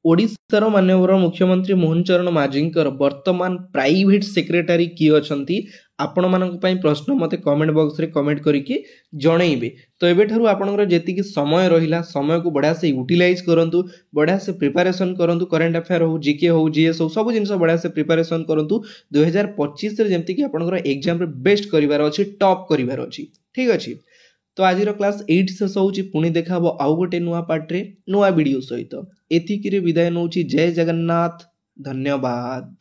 ओडिशार माननीय मुख्यमंत्री मोहन चरण माझी वर्तमान प्राइवेट सेक्रेटरी किए अछंती आपण मानक पई प्रश्न मते कमेंट बॉक्स रे कमेंट करिकि जणैबे। तो एबे ठरु आपनकर जेतिकी समय रहिला समय को बढ़िया से यूटिलाइज करंतु बढ़िया से प्रिपरेशन करंतु करेंट अफेयर हो जीके हो जीएस हो सब जिंस बढ़िया से प्रिपरेशन करंतु 2025 रे जेमति कि आपनकर एग्जाम रे बेस्ट करिवार अछि टॉप करिवार अछि। ठीक अछि तो आज क्लास 8 शेष होउची पुणी देखा हबो आउ गोटे नुआ पार्ट रे नुआ वीडियो सहित एथिकी रे विदाय नउची। जय जगन्नाथ धन्यवाद।